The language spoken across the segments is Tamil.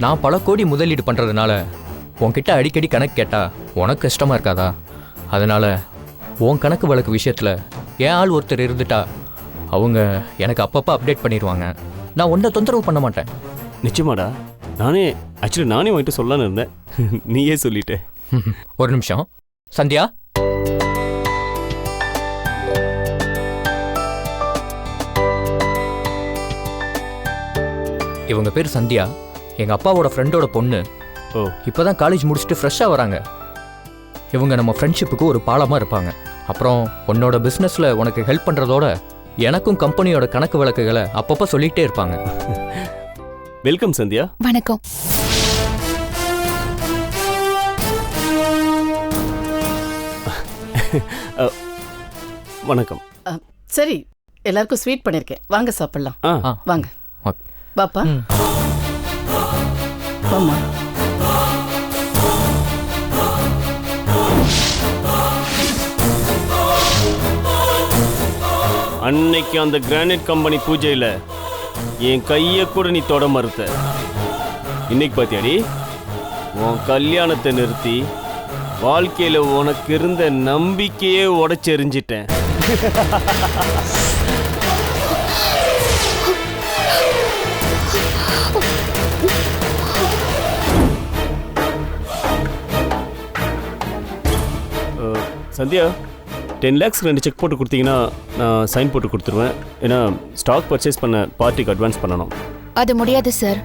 நான் பல கோடி முதலீடு பண்ணுறதுனால உன்கிட்ட அடிக்கடி கணக்கு கேட்டா உனக்கு கஷ்டமாக இருக்காதா? அதனால் உன் கணக்கு வழக்கு விஷயத்தில் என் ஆள் ஒருத்தர் இருந்துட்டா அவங்க எனக்கு அப்பப்போ அப்டேட் பண்ணிடுவாங்க. நான் ஒன்றை தொந்தரவு பண்ண மாட்டேன். நிச்சயமாடா. நானே உன்கிட்ட சொல்லலான்னு இருந்தேன். நீயே சொல்லிட்டே. ஒரு நிமிஷம். சந்தியா, இவங்க பேர் சந்தியா, எங்கள் அப்பாவோட ஃப்ரெண்டோட பொண்ணு. ஓ, இப்போ தான் காலேஜ் முடிச்சுட்டு ஃப்ரெஷ்ஷாக வராங்க. இவங்க நம்ம ஃப்ரெண்ட்ஷிப்புக்கு ஒரு பாலமாக இருப்பாங்க. அப்புறம் உன்னோட பிஸ்னஸில் உனக்கு ஹெல்ப் பண்ணுறதோட எனக்கும் கம்பெனியோட கணக்கு வழக்குகளை அப்பப்போ சொல்லிகிட்டே இருப்பாங்க. வெல்கம் சந்தியா. வணக்கம். வணக்கம். சரி, எல்லாருக்கும் ஸ்வீட் பண்ணிருக்கேன், வாங்க சாப்பிடலாம். வாங்க பாப்பா. வாமா. அன்னைக்கு அந்த கிரானைட் கம்பெனி பூஜையில் என் கையை கூட நீ தொட மறுத்த. இன்னைக்கு பாத்தியாடி, உன் கல்யாணத்தை நிறுத்தி வாழ்க்கையில் உனக்கு இருந்த நம்பிக்கையே உடைச்செறிஞ்சிட்டேன். சந்தியா, 10 lakhs 2 செக் போட்டு கொடுத்தீங்கன்னா நான் சைன் போட்டு கொடுத்துருவேன். ஏன்னா ஸ்டாக் பர்ச்சேஸ் பண்ண பார்ட்டிக்கு அட்வான்ஸ் பண்ணணும். அது முடியாது சார்,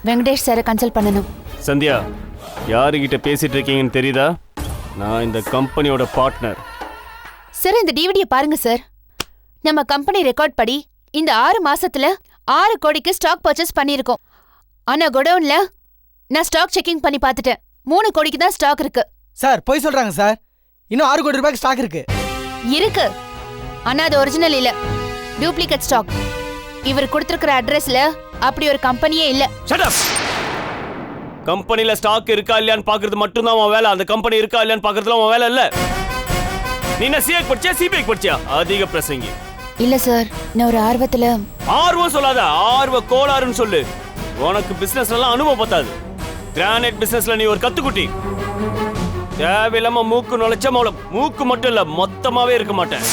வெங்கடேஷ் சாரை கன்சல்ட் பண்ணணும். சந்தியா, யாருக்கிட்ட பேசிட்டு இருக்கீங்கன்னு தெரியுதா? நான் இந்த கம்பெனியோட பார்ட்னர். சார், இந்த டிவிடியை பாருங்க சார். நம்ம கம்பெனி ரெக்கார்ட் படி இந்த 6 மாசத்துல 6 கோடிக்கு ஸ்டாக் பர்ச்சேஸ் பண்ணியிருக்கோம். ஆனா குடவுன்ல நான் ஸ்டாக் செக்கிங் பண்ணி பார்த்துட்டேன், 3 கோடிக்கு தான் ஸ்டாக் இருக்கு. சார் போய் சொல்றாங்க சார். இன்னும் 6 கோடி ரூபாய்க்கு ஸ்டாக் இருக்கு. ஆனா அது ஒரிஜினல் இல்ல, டூப்ளிகேட் ஸ்டாக். இவர் கொடுத்திருக்கிற அட்ரஸ்ல அப்படி ஒரு கம்பெனியே இல்ல. Shut up. கம்பெனில ஸ்டாக் இருக்கா இல்லையான்னு பாக்குறது மட்டும் தான் உன் வேலை. அந்த கம்பெனி இருக்கா இல்லையான்னு பாக்குறதுல உன் வேலை இல்ல. நீ என்ன சிஏ படிச்சியா சிபிஐ படிச்சியா? அதிக பிரசங்கி. இல்ல சார், நான் ஒரு ஆர்வம் சொல்லாத, ஆர்வ கோளாறுன்னு சொல்லு. உனக்கு பிசினஸ்ல எல்லாம் அனுபவம் பத்தாது. கிரானைட் பிசினஸ்ல நீ ஒரு கத்துக்குட்டி. தேவையில்லாம மூக்கு நுழைச்ச மூக்கு மட்டும் இல்ல, மொத்தமாவே இருக்க மாட்டேன்.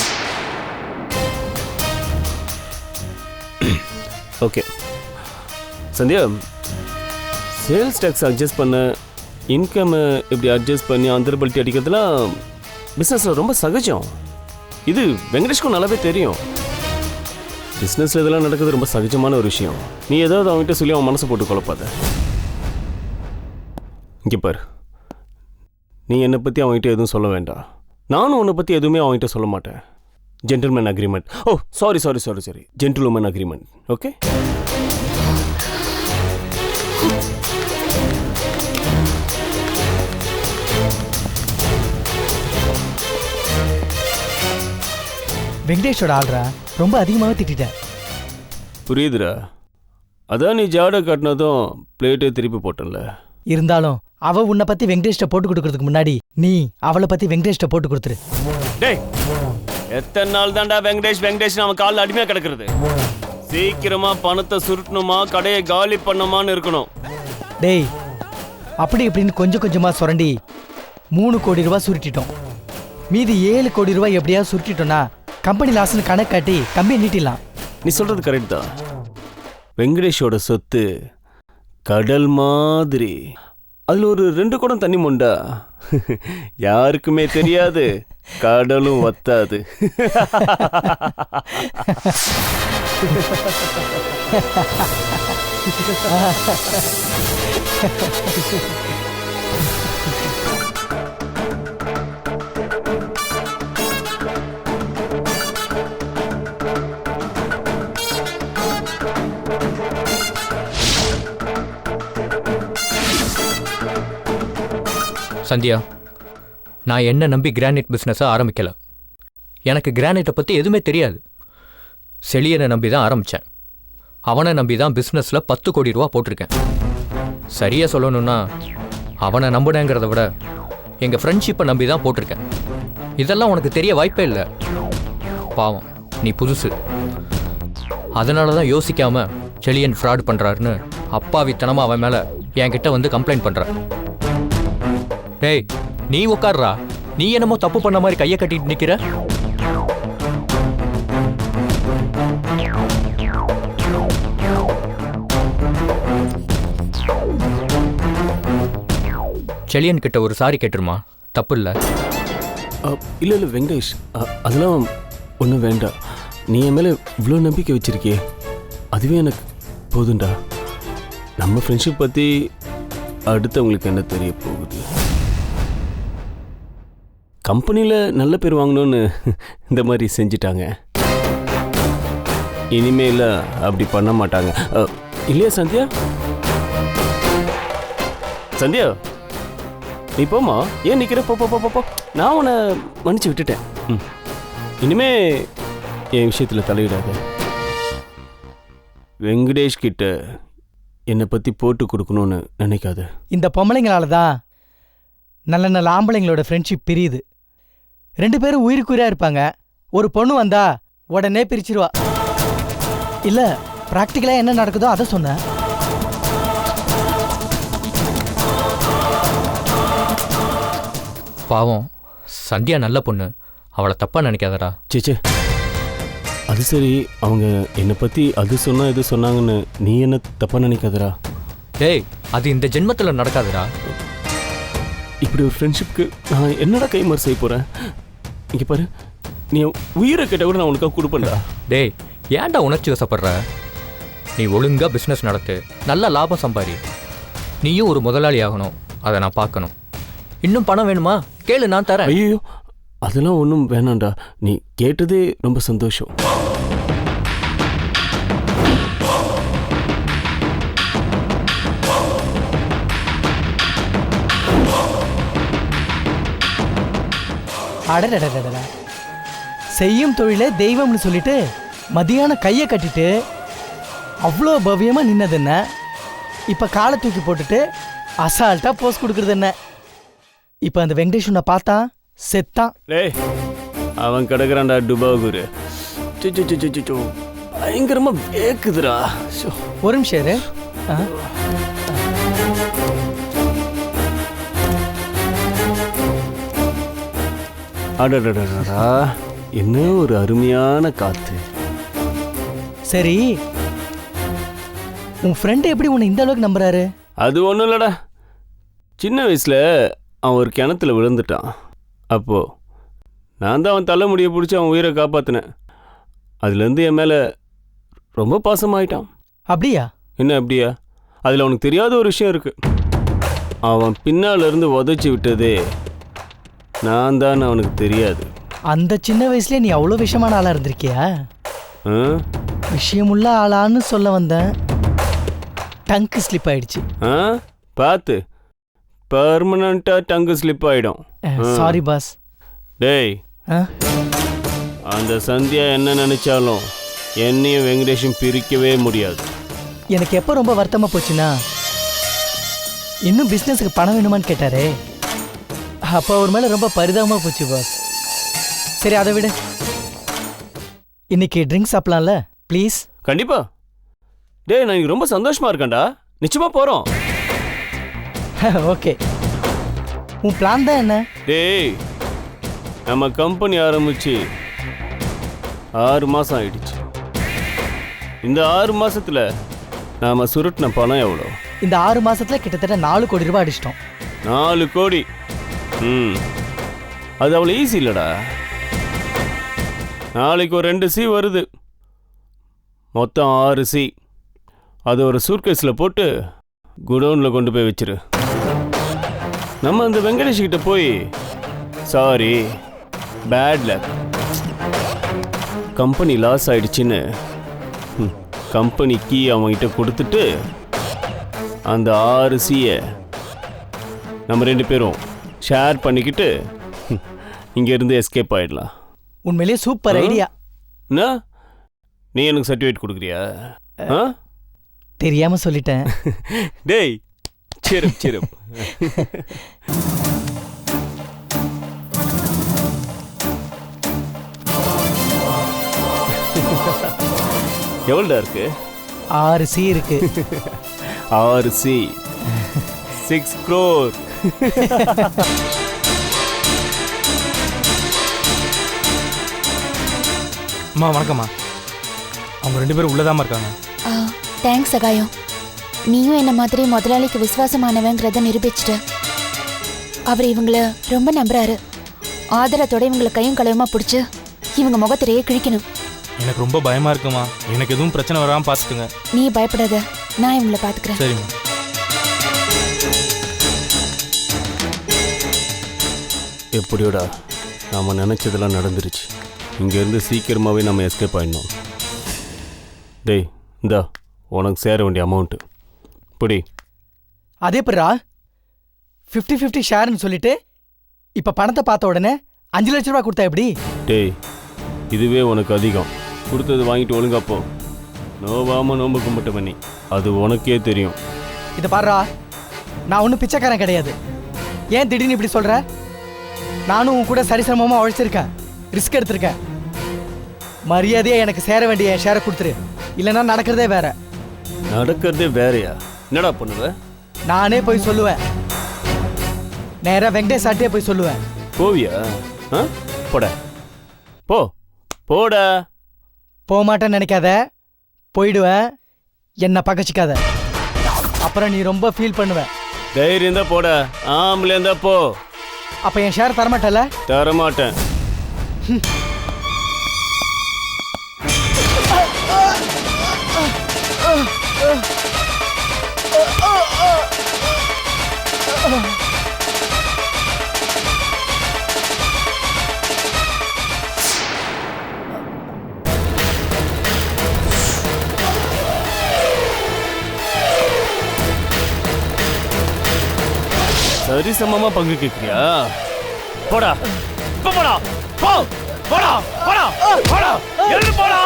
Okay Sandhya, sales tax adjust பண்ண, இன்கம் இப்படி அட்ஜஸ்ட் பண்ணி அந்தர்பல்ட்டி அடிக்கிறதுலாம் பிஸ்னஸில் ரொம்ப சகஜம். இது வெங்கடேஷ்க்கும் நல்லாவே தெரியும். பிஸ்னஸில் இதெல்லாம் நடக்கிறது ரொம்ப சகஜமான ஒரு விஷயம். நீ ஏதாவது அவங்ககிட்ட சொல்லி அவன் மனசை போட்டு குழப்பாத. இங்கே பாரு, நீ என்னை பற்றி அவங்ககிட்ட எதுவும் சொல்ல வேண்டாம். நானும் உன்னை பற்றி எதுவுமே அவங்ககிட்ட சொல்ல மாட்டேன். Gentleman agreement. Oh sorry, gentleman agreement. Okay. வெங்கடேஷோட ஆள்ரா, ரொம்ப அதிகமாகவே திட்டேன். புரியுதுரா. அதான் நீ ஜாடை காட்டினதும் பிளேட்டே திருப்பி போட்டல. இருந்தாலும் அவ உன்னை பத்தி வெங்கடேஷ்ட போட்டு கொடுக்கறதுக்கு முன்னாடி நீ அவளை பத்தி வெங்கடேஷ்ட போட்டு கொடுத்துரு. டேய், எத்தனை நாள் தான்டா வெங்கடேஷ் நம்ம காலில் அடிமையா கிடக்குறது? சீக்கிரமா பணத்தை சுருட்டணுமா, கடையை காலி பண்ணமான்னு இருக்கணும். டேய், அப்படி இப்படின்னு கொஞ்சம் கொஞ்சமா சுரண்டி 3 கோடி ரூபாய் சுருட்டிட்டோம். மீதி 7 கோடி ரூபாய் எப்படியா சுருட்டிட்டோம்னா கம்பெனி லாஸ்ன்னு கணக்கு காட்டி கம்பெனி நீட்டிடலாம். நீ சொல்றது கரெக்ட் தான். வெங்கடேஷோட சொத்து கடல் மாதிரி. அதுல ஒரு 2 குடம் தண்ணி மொண்டா யாருக்குமே தெரியாது, கடலும் வத்தாது. சந்தியா, நான் என்ன நம்பி கிரானைட் பிஸ்னஸை ஆரம்பிக்கல. எனக்கு கிரானைட்டை பற்றி எதுவுமே தெரியாது. செழியனை நம்பி தான் ஆரம்பித்தேன். அவனை நம்பி தான் பிஸ்னஸில் 10 கோடி ரூபா போட்டிருக்கேன். சரியாக சொல்லணும்னா அவனை நம்பினேங்கிறத விட எங்கள் ஃப்ரெண்ட்ஷிப்பை நம்பி தான் போட்டிருக்கேன். இதெல்லாம் உனக்கு தெரிய வாய்ப்பே இல்லை. பாவம், நீ புதுசு. அதனால தான் யோசிக்காமல் செழியன் ஃப்ராட் பண்ணுறாருன்னு அப்பாவித்தனமா அவன் மேல என்கிட்ட வந்து கம்ப்ளைண்ட் பண்ற. டேய் நீ உட்கார்றா. நீ என்னமோ தப்பு பண்ண மாதிரி கையை கட்டிட்டு நிக்கிற. செலியன் கிட்ட ஒரு சாரி கேட்டுருமா, தப்பு இல்லை. இல்லை இல்லை வெங்கடேஷ், அதெல்லாம் ஒன்றும் வேண்டாம். நீ என் மேலே இவ்வளோ நம்பிக்கை வச்சிருக்கியே, அதுவே எனக்கு போதுண்டா. நம்ம ஃப்ரெண்ட்ஷிப் பற்றி அடுத்தவங்களுக்கு என்ன தெரிய போகுது? கம்பெனியில் நல்ல பேர் வாங்கணும்னு இந்த மாதிரி செஞ்சிட்டாங்க. இனிமேல அப்படி பண்ண மாட்டாங்க இல்லையா சந்தியா? சந்தியா நீ போமா, ஏன் நிற்கிற? போ. நான் உன்னை மன்னிச்சு விட்டுட்டேன். இனிமே என் விஷயத்தில் தலையிடாத. வெங்கடேஷ் கிட்ட என்னை பற்றி போட்டு கொடுக்கணும்னு நினைக்காத. இந்த பொம்பளைங்களால தான் நல்ல நல்ல ஆம்பளைங்களோட ஃப்ரெண்ட்ஷிப் பிரியுது. 2 பேரும் உயிருக்குயிரா இருப்பாங்க. ஒரு பொண்ணு வந்தா உடனே பிரிச்சிருவா. இல்ல பிராக்டிக்கலா என்ன நடக்குதோ அதை சொன்ன. பாவம் சந்தியா நல்ல பொண்ணு, அவளை தப்பா நினைக்காதடா. சேச்சே, அது சரி. அவங்க என்னை பற்றி அது சொன்னா இது சொன்னாங்கன்னு நீ என்ன தப்பாக நினைக்காதடா. டேய் அது இந்த ஜென்மத்தில் நடக்காதுடா. இப்படி ஒரு ஃப்ரெண்ட்ஷிப்க்கு நான் என்னடா கைமாறு செய்ய போகிறேன்? இங்கே பாரு, நீ உயிரை கேட்ட கூட நான் உனக்காக கொடுப்பேன்டா. டேய் ஏன்டா உணர்ச்சி வசப்படுற? நீ ஒழுங்கா பிஸ்னஸ் நடத்து, நல்ல லாபம் சம்பாரி. நீயும் ஒரு முதலாளி ஆகணும், அதை நான் பார்க்கணும். இன்னும் பணம் வேணுமா கேளு, நான் தரேன். ஐயோ அதெல்லாம் ஒன்றும் வேணாண்டா. நீ கேட்டதே ரொம்ப சந்தோஷம். அடடடடடா, செய்யும் தொழிலே தெய்வம்னு சொல்லிட்டு மதியானம் கையை கட்டிட்டு அவ்வளோ பவ்யமாக நின்னது என்ன, இப்போ காலை தூக்கி போட்டுட்டு அசால்ட்டாக போஸ் கொடுக்குறது என்ன? இப்போ அந்த வெங்கடேஷ் உன்னை பார்த்தா செத்தான். டேய் அவன் கிடக்குறான்டா டுபாகுரு. பயங்கரமா வேக்குதுடா. ஒரு நிமிஷம் இரு. அடடடடா, என்ன ஒரு அருமையான காத்து. சரி, உன் ஃப்ரெண்டு எப்படி உன்னை இந்த அளவுக்கு நம்புறாரு? அது ஒன்றும் இல்லடா. சின்ன வயசில் அவன் ஒரு கிணத்துல விழுந்துட்டான். அப்போது நான் தான் அவன் தலைமுடியை பிடிச்சி அவன் உயிரை காப்பாற்றினேன். அதுலேருந்து என் மேலே ரொம்ப பாசமாயிட்டான். அப்படியா? என்ன அப்படியா? அதில் அவனுக்கு தெரியாத ஒரு விஷயம் இருக்குது. அவன் பின்னால் இருந்து உதைச்சி விட்டதே நான் தான், அவனுக்கு தெரியாது. அந்த சின்ன வயசுலேயே நீ அவ்வளோ விஷயமான ஆளாக இருந்திருக்கியா? விஷயமுள்ள ஆளான்னு சொல்ல வந்தேன், டங்கு ஸ்லிப் ஆயிடுச்சு. பார்த்து பர்மனண்ட்டாக டங்கு ஸ்லிப் ஆகிடும். Sorry boss. டேய் அந்த சந்தியா என்ன நினைச்சாலும் என்னையும் வெங்கடேஷும் பிரிக்கவே முடியாது. எனக்கு எப்போ ரொம்ப வருத்தமாக போச்சுன்னா, இன்னும் பிஸ்னஸுக்கு பணம் வேணுமான்னு கேட்டாரே, அப்போ அவர் மேலே ரொம்ப பரிதாபமாக போச்சு பாஸ். சரி அதை விட, இன்னைக்கு ட்ரிங்க்ஸ் சாப்பிடலாம்ல ப்ளீஸ்? கண்டிப்பா. டேய் நான் ரொம்ப சந்தோஷமா இருக்கேன்டா. நிச்சயமா போறோம். ஓகே, உன் பிளான் தான் என்ன? டேய் நம்ம கம்பெனி ஆரம்பிச்சு 6 மாசம் ஆயிடுச்சு. இந்த 6 மாசத்துல நாம சுருட்டின பணம் எவ்வளோ? இந்த 6 மாசத்துல கிட்டத்தட்ட 4 கோடி ரூபாய் அடிச்சிட்டோம். 4 கோடி. அது அவ்வளோ ஈஸி இல்லடா. நாளைக்கு ஒரு 2 சி வருது, மொத்தம் 6 சி. அது ஒரு சூட்கேஸில் போட்டு குடோனில் கொண்டு போய் வச்சிரு. நம்ம அந்த வெங்கடேஷ் கிட்ட போய் sorry bad luck, company loss ஆயிடுச்சுன்னு கம்பெனி கீ அவங்ககிட்ட கொடுத்துட்டு அந்த 6 சியை நம்ம 2 பேரும் ஷேர் பண்ணிக்கிட்டு இங்கேருந்து எஸ்கேப் ஆகிடலாம். உண்மையிலேயே சூப்பர் ஐடியா. என்ன நீ எனக்கு சர்டிஃபிகேட் கொடுக்குறியா? தெரியாம சொல்லிட்டேன். டேய் சிரிப் சிரிப். எவ்வளோடா இருக்கு? 6 சி இருக்கு. 6C 6 crore. அம்மா வணக்கம்மா. அவங்க 2 பேரும் உள்ளதாம்மா இருக்காங்க. தேங்க்ஸ் சகாயம். நீயும் என்ன மாதிரி முதலாளிக்கு விசுவாசமானவங்கிறத நிரூபிச்சிட்ட. அவர் இவங்கள ரொம்ப நம்புறாரு. ஆதரத்தோட இவங்களை கையும் களவுமா பிடிச்சி இவங்க முகத்திலேயே கிழிக்கணும். எனக்கு ரொம்ப பயமா இருக்குமா. எனக்கு எதுவும் பிரச்சனை வராமல் பார்த்துக்குங்க. நீ பயப்படாத, நான் இவங்களை பார்த்துக்கிறேன். சரிம்மா. எப்படியோடா நாம் நினச்சதெல்லாம் நடந்துருச்சு. இங்கேருந்து சீக்கிரமாகவே நம்ம எஸ்கேப் ஆகிடணும். டேய் இந்தா உனக்கு சேர வேண்டிய அமௌண்ட்டு இப்படி. அதே பிறா 50-50 ஷேர்னு சொல்லிட்டு இப்போ பணத்தை பார்த்த உடனே 5 லட்ச ரூபா கொடுத்தா எப்படி? டேய் இதுவே உனக்கு அதிகம். கொடுத்தது வாங்கிட்டு ஒழுங்காப்போ. நோவாமல் நோம்பு கும்பிட்டு பண்ணி அது உனக்கே தெரியும். இதை பாருடா, நான் ஒன்றும் பிச்சைக்காரன் கிடையாது. ஏன் திடீர்னு இப்படி சொல்கிற? நானும் உன் கூட சரிசமமாக உழைச்சிருக்கேன், ரிஸ்க் எடுத்திருக்கேன். மரியாதையாக எனக்கு சேர வேண்டிய என் ஷேரை கொடுத்துரு, இல்லைன்னா நடக்கிறதே வேற. நடக்கிறதே வேறையா? என்னடா பண்ணுவ? நானே போய் சொல்லுவேன். நேராக வெங்கடேஷ் சாட்டே போய் சொல்லுவேன். போவியா? ஆ போட போ போட. போக மாட்டேன்னு நினைக்காத, போயிடுவேன். என்னை பகச்சிக்காத, அப்புறம் நீ ரொம்ப ஃபீல் பண்ணுவ. தைரியம் தான் போட, ஆம்பளை இருந்தா போ. அப்போ என் ஷேர் தரமாட்டல? தரமாட்டேன். சரிசமமா பங்கு கேட்கிறியா? போடா இப்ப போடா. போ போடா போடா போடா எழுந்து போடா.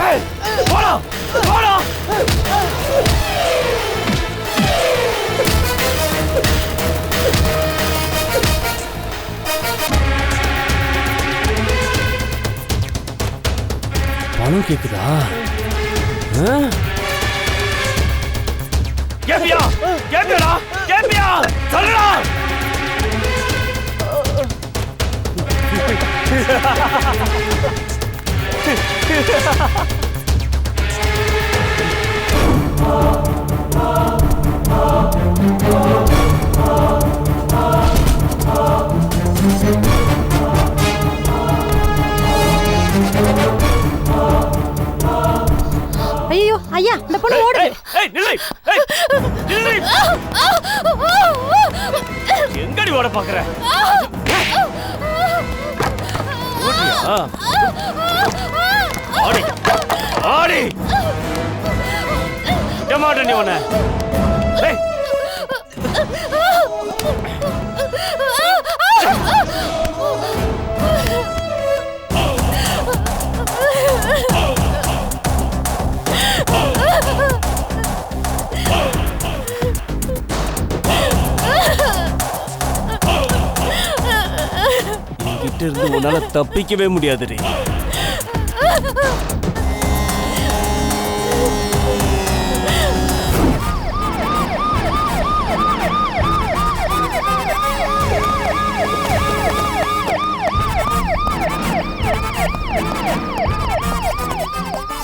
ஏய் போடா போடா. பணம் கேக்குதா? கேப்பியா கேப்பியாடா கேப்பியா சொல்லுடா. ஐயோ ஐயா, இந்த பொண்ணு ஓடுது. ஏய் நில்லு. ஏய் நில்லு. எங்கடி ஓட பாக்குற? ஓடியா? ஆடி ஆடி டமாட்டோ நீ ஒண்ணே. ஏய் கிட்ட இருந்து உன்னால தப்பிக்கவே முடியாதுடி.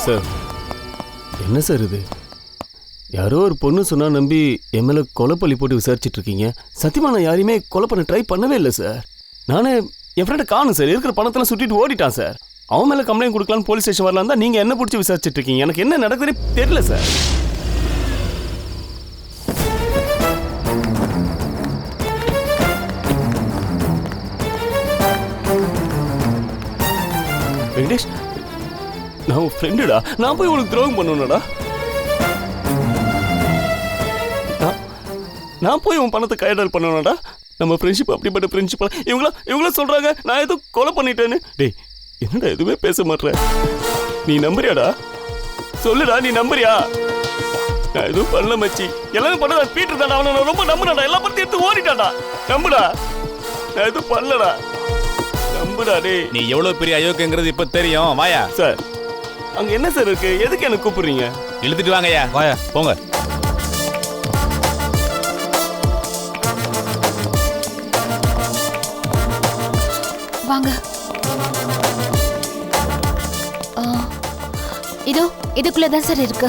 சார் என்ன சார் இது? யாரோ ஒரு பொண்ணு சொன்னா நம்பி என் மேல கொலை பள்ளி போட்டு விசாரிச்சுட்டு இருக்கீங்க. சத்தியமா நான் யாரையுமே கொலை பண்ண ட்ரை பண்ணவே இல்லை சார். நானே என் ஃப்ரெண்டை காணும் சார். இருக்கிற பணத்தெல்லாம் சுட்டிட்டு ஓடிட்டான் சார். அவன் மேலே கம்ப்ளைண்ட் கொடுக்கலான்னு போலீஸ் ஸ்டேஷன் வரலாம் தான் நீங்கள் என்ன பிடிச்சி விசாரிச்சுட்டு இருக்கீங்க. எனக்கு என்ன நடக்குதுன்னு தெரியல சார். வெங்கடேஷ், நான் உன் ஃப்ரெண்டுடா. நான் போய் உனக்கு துரோகம் பண்ணுவேடா. நான் போய் உன் பணத்தை கையடல் பண்ணுவேடா. நம்ம ஃப்ரெண்ட்ஷிப் அப்படிப்பட்ட ஃப்ரெண்ட்ஷிப். இவங்கள சொல்றாங்க நான் ஏதோ கொலை பண்ணிட்டேன்னு. டேய் என்னடா எதுவுமே பேச மாட்டேன். நீ நம்புறியாடா? சொல்லுடா, நீ நம்புறியா? நான் எதுவும் பண்ணல மச்சி. எல்லாமே பண்ணதா பீட்டர் தாடா. அவனை நான் ரொம்ப நம்புறேன்டா. எல்லா பத்தி எடுத்து ஓடிட்டாடா. நம்புடா, நான் எதுவும் பண்ணலடா. நம்புடா டேய். நீ எவ்வளவு பெரிய அயோக்கியங்கிறது இப்ப தெரியும். வாயா சார். அங்க என்ன சார் இருக்கு? எதுக்கு என்ன கூப்பிடுறீங்க? இழுத்துட்டு வாங்கய்யா. வாயா போங்க. வாங்க. இதோ இதுக்குள்ளதான் சார் இருக்கு.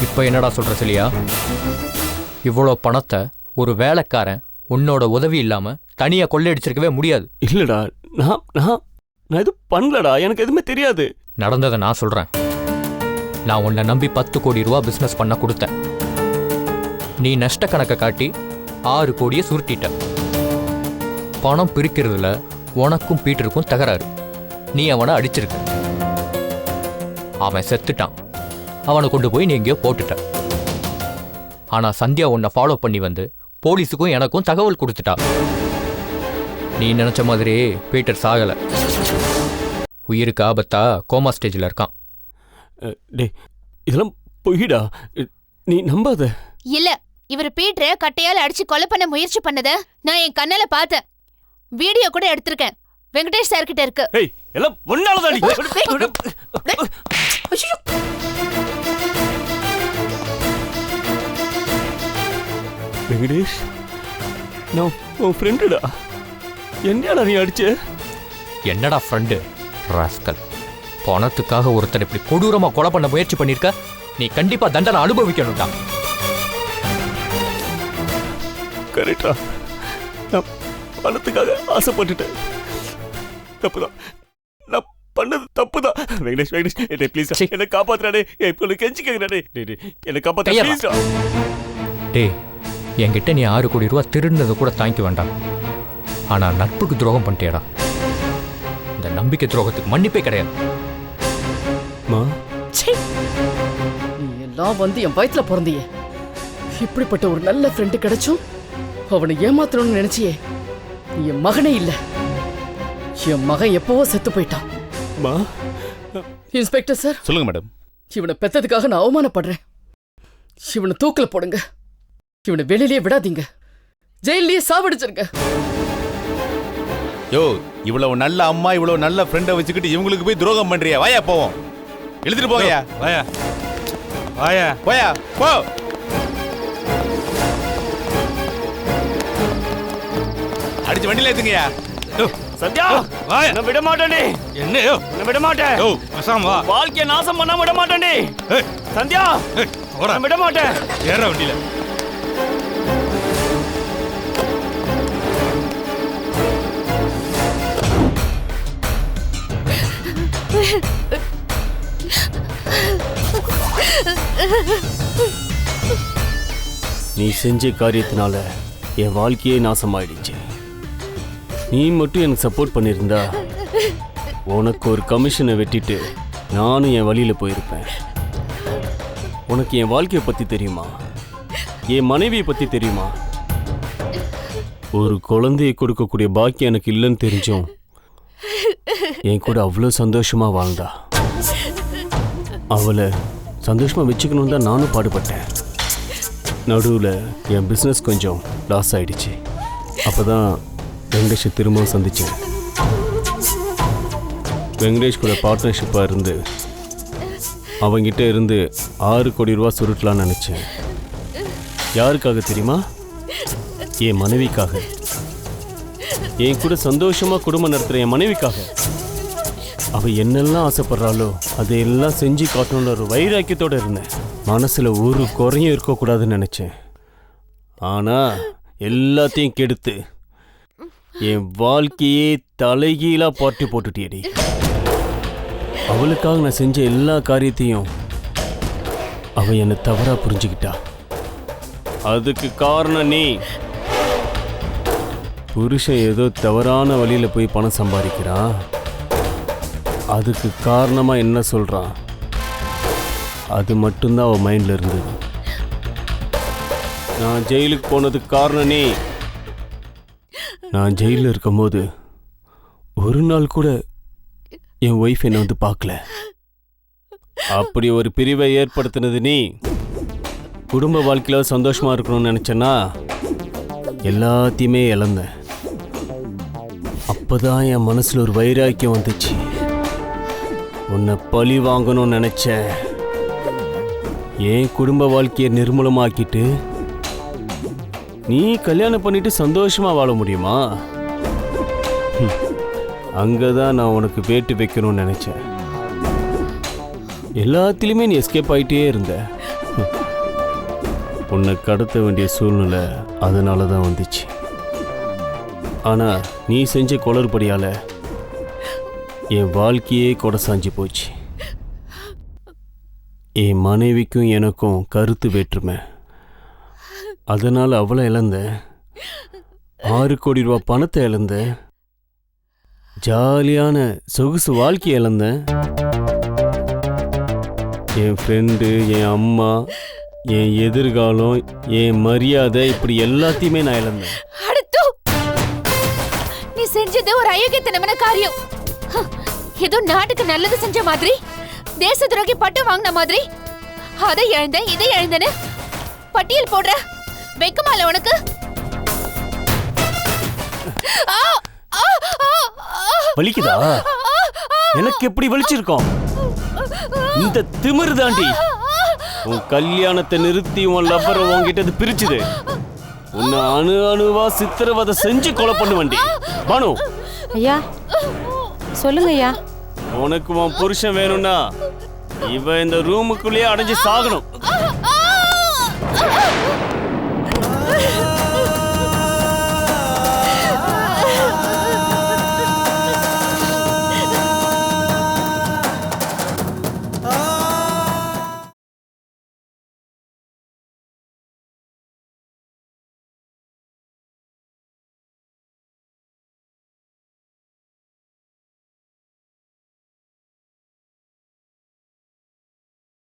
இப்போ என்னடா சொல்ற செலியா? இவ்வளோ பணத்தை ஒரு வேலைக்காரன் உன்னோட உதவி இல்லாம தனியா கொள்ளையடிச்சிருக்கவே முடியாது. இல்லடா, நான் நான் நான் எதுவும் பண்ணலடா, எனக்கு எதுவுமே தெரியாது. நடந்ததை நான் சொல்றேன். நான் உன்னை நம்பி 10 கோடி ரூபா பிசினஸ் பண்ண கொடுத்தேன். நீ நஷ்ட கணக்கை காட்டி 6 கோடியை சுருட்டிட்ட. பணம் பிரிக்கிறதுல உனக்கும் பீட்டருக்கும் தகராறு. நீ அவனை அடிச்சிருக்க. அவன் செத்துட்டான். அவனை கொண்டு போய் நீ எங்கேயோ போட்டுட்ட. ஆனா சந்தியா உன்னை ஃபாலோ பண்ணி வந்து போலீஸுக்கும் எனக்கும் தகவல் கொடுத்துட்டா. நீ நினைச்ச மாதிரி பீட்டர் சாகல. உயிருக்கு ஆபத்தா கோமா ஸ்டேஜில் இருக்கான். டேய், இதெல்லாம் பொய்டா, நீ நம்பாத. இல்ல, இவர் பீட்டரை கட்டையால அடிச்சு கொலை பண்ண முயற்சி பண்ணத நான் என் கண்ணால பார்த்தேன். வீடியோ கூட எடுத்திருக்கேன். வெங்கடேஷ் சார் கிட்ட இருக்கு. ஏய், எல்லாம் ஒன்னாலதாடி. வெங்கடேஷ், நான் உன் ஃப்ரெண்டுடா. என்னடா நீ அடிச்ச? என்னடா ஃப்ரெண்டு ராஸ்கல்? பணத்துக்காக ஒருத்தர் இப்படி கொடூரமா கொலை பண்ண முயற்சி பண்ணிருக்க. நீ கண்டிப்பா தண்டனை அனுபவிக்கணும்டா. கரெக்டா, நான் பணத்துக்காக ஆசைப்பட்டுட்டேன். தப்புதான், நான் பண்ணது தப்புதான். வெங்கடேஷ், வெங்கடேஷ், ப்ளீஸ் என்னை காப்பாத்துறாடே. இப்போ கெஞ்சி கேட்குறாடே, என்னை காப்பாற்ற. டேய், என்கிட்ட நீ 6 கோடி ரூபா திருடுனதை கூட தாங்கிக்க வேண்டாம். ஆனா நட்புக்கு துரோகம் பண்ணிட்டேடா. இந்த நம்பிக்கை துரோகத்துக்கு மன்னிப்பே கிடையாது. நீ எல்லாம் வந்து என் வயித்துல பிறந்தியே. இப்படிப்பட்ட ஒரு நல்ல ஃப்ரெண்டு கிடைச்சும் அவனை ஏமாத்தணும்னு நினைச்சியே. நீ என் மகனே இல்ல. என் மகன் எப்பவோ செத்து போயிட்டான். இன்ஸ்பெக்டர் சார், சொல்லுங்க மேடம். இவனை பெத்ததுக்காக நான் அவமானப்படுறேன். இவனை தூக்கில போடுங்க. இவனை வெளியிலேயே விடாதீங்க. ஜெயிலே சாவடிச்சிருங்க. யோ, இவ்வளவு நல்ல அம்மா, இவ்வளவு நல்ல ஃப்ரெண்டை வச்சுக்கிட்டு இவங்களுக்கு போய் துரோகம் பண்றியா? வாயா போவோம். எழுதிட்டு போயா. வாயா வாயா போயா போ. அடிச்சு வண்டியில ஏத்துங்கயா. சத்யா, வாயா. நான் விட மாட்டேன்டி. என்னையோ நான் விட மாட்டேன். யோ மசாம் வா. வாழ்க்கையை நாசம் பண்ண விட மாட்டேன்டி. சந்தியா, ஓடா. நான் விட மாட்டேன். ஏற வண்டியில. நீ செஞ்ச காரியத்தினால என் வாழ்க்கையே நாசமாயிடுச்சு. நீ மட்டும் எனக்கு சப்போர்ட் பண்ணியிருந்தா உனக்கு ஒரு கமிஷனை வெட்டிட்டு நானும் என் வழியில போயிருப்பேன். உனக்கு என் வாழ்க்கையை பத்தி தெரியுமா? என் மனைவியை பத்தி தெரியுமா? ஒரு குழந்தையை கொடுக்கக்கூடிய பாக்கியம் எனக்கு இல்லைன்னு தெரிஞ்சும் என் கூட அவ்வளோ சந்தோஷமா வாழ்ந்தா. அவளை சந்தோஷமா வச்சுக்கணும்னு தான் நானும் பாடுபட்டேன். நடுவில் என் பிஸ்னஸ் கொஞ்சம் லாஸ் ஆயிடுச்சு. அப்போதான் வெங்கடேஷை திரும்பவும் சந்திச்சேன். வெங்கடேஷ் கூட பார்ட்னர்ஷிப்பாக இருந்து அவங்கிட்ட இருந்து 6 கோடி ரூபா சுருட்டலான்னு நினச்சேன். யாருக்காக தெரியுமா? என் மனைவிக்காக. என் கூட சந்தோஷமாக குடும்பம் நடத்துகிற என் மனைவிக்காக. அவள் என்னெல்லாம் ஆசைப்படுறாளோ அதையெல்லாம் செஞ்சு காட்டணுன்ற ஒரு வைராக்கியத்தோடு இருந்தேன். மனசில் ஒரு குறையும் இருக்கக்கூடாதுன்னு நினச்சேன். ஆனால் எல்லாத்தையும் கெடுத்து என் வாழ்க்கையே தலைகீழாக பாட்டி போட்டுட்டியடி. அவளுக்காக நான் செஞ்ச எல்லா காரியத்தையும் அவள் என்னை தவறாக புரிஞ்சுக்கிட்டா. அதுக்கு காரணம் நீ. புருஷன் ஏதோ தவறான வழியில் போய் பணம் சம்பாதிக்கிறான். அதுக்கு காரணமாக என்ன சொல்கிறான், அது மட்டும்தான் அவன் மைண்டில் இருந்தது. நான் ஜெயிலுக்கு போனதுக்கு காரணம் நீ. நான் ஜெயிலில் இருக்கும்போது ஒரு நாள் கூட என் ஒய்ஃப் என்னை வந்து பார்க்கல. அப்படி ஒரு பிரிவை ஏற்படுத்தினது நீ. குடும்ப வாழ்க்கையில் சந்தோஷமாக இருக்கணும்னு நினச்சேன்னா எல்லாத்தையுமே இழந்தேன். அப்போதான் என் மனசில் ஒரு வைராக்கியம் வந்துச்சு. உன்னை பழி வாங்கணும்னு நினைச்சேன். என் குடும்ப வாழ்க்கையை நிர்மூலமாக்கிட்டு நீ கல்யாணம் பண்ணிட்டு சந்தோஷமா வாழ முடியுமா? அங்கதான் நான் உனக்கு வேட்டு வைக்கணும்னு நினைச்சேன். எல்லாத்திலுமே நீ எஸ்கேப் ஆயிட்டே இருந்த. உன்னை கடத்த வேண்டிய சூழ்நிலை அதனால தான் வந்துச்சு. ஆனா நீ செஞ்ச குளறுபடியால என் வாழ்க்கையே கொடை சாஞ்சு போச்சு. என் மனைவிக்கும் எனக்கும் கருத்து வேற்றுமை. அதனால அவளை இழந்தேன். 6 கோடி ரூபா பணத்தை இழந்தேன். ஜாலியான சொகுசு வாழ்க்கையை இழந்தேன். என் ஃப்ரெண்டு, என் அம்மா, என் எதிர்காலம், என் மரியாதை, இப்படி எல்லாத்தையுமே நான் இழந்தேன். அடுத்து நீ செஞ்சது ஒரு அயோக்கியத்தனமான காரியம். ஏதோ நாட்டுக்கு நல்லது செஞ்ச மாதிரி, தேச துரோகி பட்டம் வாங்கின மாதிரி, அதை இழந்த இதை இழந்தன்னு பட்டியல் போடுற வெக்கமால உனக்கு? வலிக்குதா? எனக்கு எப்படி வலிச்சிருக்கோம்? இந்த திமிரு தாண்டி உன் கல்யாணத்தை நிறுத்தி உன் லவ்வரை உன்கிட்ட பிரிச்சுது. உன்னை அணு அணுவா சித்திரவதை செஞ்சு கொலை பண்ணுவண்டி. பானு, ஐயா சொல்லுங்க ஐயா. உனக்கு உன் புருஷன் வேணும்னா இவ இந்த ரூமுக்குள்ளேயே அடைஞ்சு சாகணும்.